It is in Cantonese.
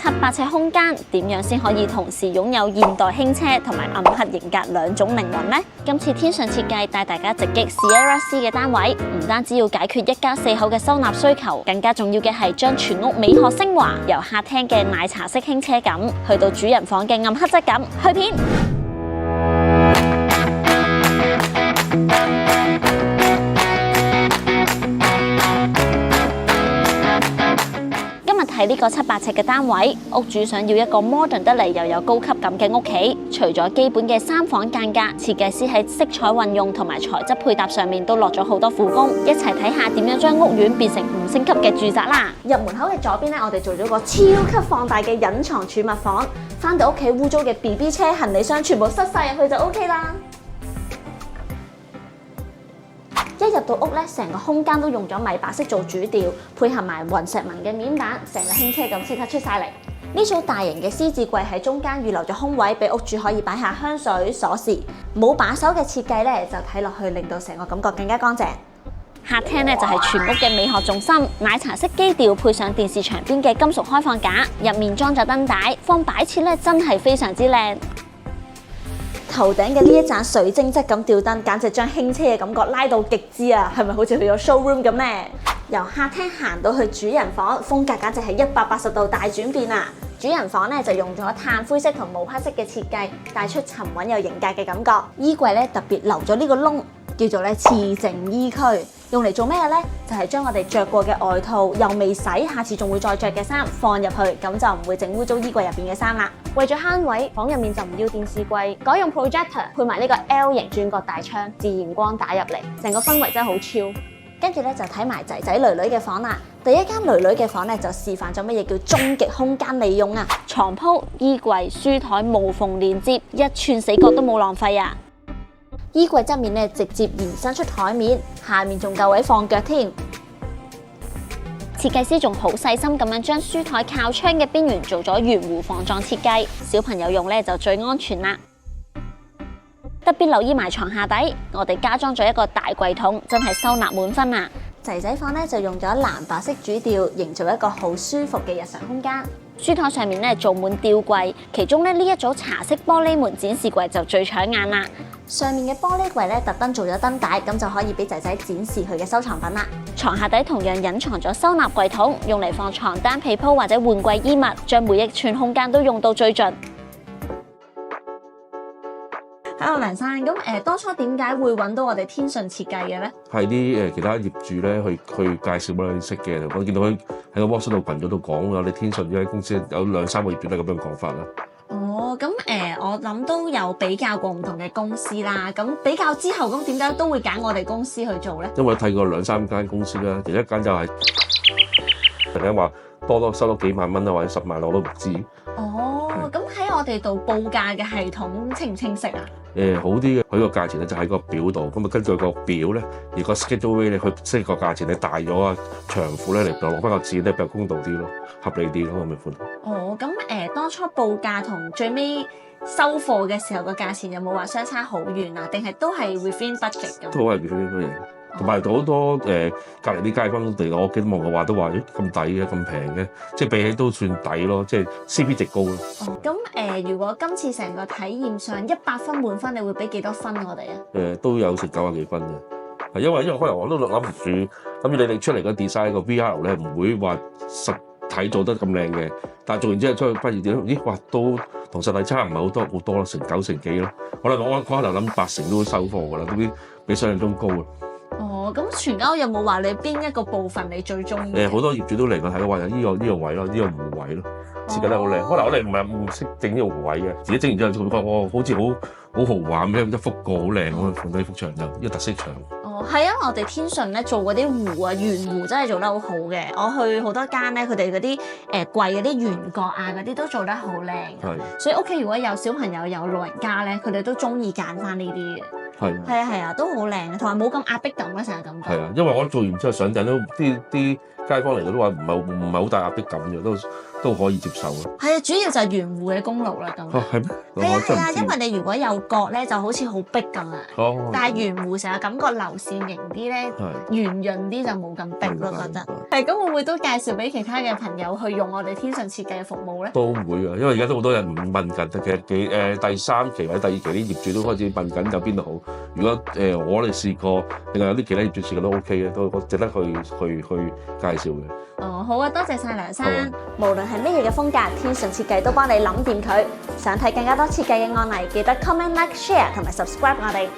700尺空間，點樣先可以同時擁有現代輕車同埋暗黑型格兩種靈魂呢？今次天順設計帶大家直擊 Sierra C 嘅單位，唔單止要解決一家4口嘅收納需求，更加重要嘅係將全屋美學升華，由客廳嘅奶茶式輕車感，去到主人房嘅暗黑質感，去片。喺呢個700尺嘅單位，屋主想要一個 modern 得嚟又有高級感嘅屋企。除咗基本嘅3房間隔，設計師喺色彩運用同埋材質配搭上面都落咗好多苦功。一齊睇下點樣將屋苑變成5星級嘅住宅啦！入門口嘅左邊咧，我哋做咗個超級放大嘅隱藏儲物房。返到屋企污糟嘅 BB 車、行李箱全部塞晒入去就 OK 啦。一入到屋咧，成個空間都用咗米白色做主調，配合埋雲石紋嘅面板，成個輕車咁即刻出晒嚟。呢組大型嘅獅子櫃喺中間預留咗空位，俾屋主可以擺下香水、鎖匙。冇把手嘅設計咧，就睇落去令到成個感覺更加乾淨。客廳咧就係全屋嘅美學重心，奶茶式基調配上電視牆邊嘅金屬開放架，入面裝咗燈帶，放擺設咧真係非常之靚。頭頂嘅呢一盞水晶質感吊燈，簡直將輕車嘅感覺拉到極致啊！係咪好似去咗 showroom 咁呢？由客廳行到去主人房，風格簡直係180度大轉變啊！主人房咧就用咗炭灰色同毛坯色嘅設計，帶出沉穩又型格嘅感覺。衣櫃咧特別留咗呢個窿，叫做咧次淨衣區，用嚟做咩嘅咧？就係將我哋着過嘅外套又未洗，下次仲會再着嘅衫放入去，咁就唔會整污糟衣櫃入邊嘅衫啦。為咗慳位，房入面就唔要電視櫃，改用 projector 配埋呢個 L 型轉角大窗，自然光打入嚟，成個氛圍真係好超。跟住咧就睇埋仔仔女女嘅房啦。第一間女女嘅房咧就示範咗乜嘢叫終極空間利用啊！床鋪、衣櫃、書台無縫連接，一寸死角都冇浪費啊！衣櫃側面咧直接延伸出台面，下面仲夠位放腳添。設計師仲好細心咁樣將書台靠窗嘅邊緣做咗圓弧防撞設計，小朋友用咧就最安全啦。特別留意埋床下底，我哋加裝咗一個大櫃桶，真係收納滿分啊！仔仔房咧就用咗藍白色主調，營造一個好舒服嘅日常空間。書台上面咧做滿吊櫃，其中咧呢一組茶色玻璃門展示櫃就最搶眼啦。上面嘅玻璃櫃咧特登做咗燈帶，咁就可以俾仔仔展示佢嘅收藏品啦。床下底同樣隱藏咗收納櫃桶，用嚟放床單、被鋪或者換季衣物，將每一寸空間都用到最盡。Hello 梁生，咁當初點解會揾到我哋天順設計嘅咧？係啲其他業主咧去介紹俾我哋識嘅，我見到佢喺個 WhatsApp 群組度講有你天順呢間公司有2-3個業主都咁樣講法啦。哦，咁我諗都有比較過唔同嘅公司啦，咁比較之後咁點解都會揀我哋公司去做咧？因為睇過2-3間公司啦，其中一間就係突然間話多收多幾萬蚊啊，或者10萬我都唔知。哦，咁喺我哋度報價嘅系統清唔清晰啊？好啲嘅，佢個價錢咧就喺個表度，咁啊根據個表咧，而個 schedule rate 咧，佢即係個價錢你大咗啊，長款咧嚟落翻個字咧比較公道啲咯，合理啲咯咁嘅款。哦，咁當初報價同最尾收貨嘅時候個價錢有冇話相差好遠啊？定係都係 within budget 咁？都係 within budget。同埋好多隔離啲街坊嚟我記得望嘅話都話咁抵嘅，咁平嘅，即係比起都算抵咯，即係 CP 值高咯。哦，咁如果今次成個體驗上100分滿分，你會俾幾多分我哋啊？都有成90幾分嘅，因為可能我都諗唔住你哋出嚟個 design 個 VR 咧唔會話實體做得咁靚嘅，但係做完之後出去發現咦哇都同實體差唔係好多咯，成9成幾咯。我可能諗8成都會收貨㗎啦，都比想象中高啊。哦，咁全家有冇話你邊一個部分你最中意？好多業主都嚟過睇，話有呢個位咯，呢個弧位咯，設計得好靚。可能我哋唔識整呢個弧位嘅，自己整完之後就覺得好似好豪華咁，一幅過好靚咁放低幅牆就呢個特色牆。哦，係啊，我哋天順咧做嗰啲弧啊，圓弧真係做得好好嘅。我去好多間咧，佢哋嗰啲櫃嗰啲圓角啊嗰啲都做得好靚。係，所以屋企如果有小朋友有老人家咧，佢哋都中意揀翻呢啲嘅。係係啊，都好靚，同埋冇咁壓迫感啊，成日感覺。係啊，因為我做完之後上陣都啲街坊嚟到都話唔係好大壓迫感嘅，都可以接受啊。係啊，主要就係圓弧嘅功勞啦，咁。係咩？係啊，我真係唔知因為你如果有角咧，就好似好逼咁啊。哦，但係圓弧成日感覺流線型啲咧，係圓潤啲就冇咁逼咯，覺得。係咁，會唔會都介紹俾其他嘅朋友去用我哋天順設計嘅服務咧？都會啊，因為而家都好多人問緊，其實第3期或者第2期啲業主都開始問緊有邊度好。如果我哋試過，另外有啲其他業主試過都 OK 嘅，都值得去介紹嘅。哦，好啊，多謝晒梁生。無論係咩嘢嘅風格，天順設計都幫你諗掂佢。想睇更加多設計嘅案例，記得 comment、like、share同埋 subscribe 我哋。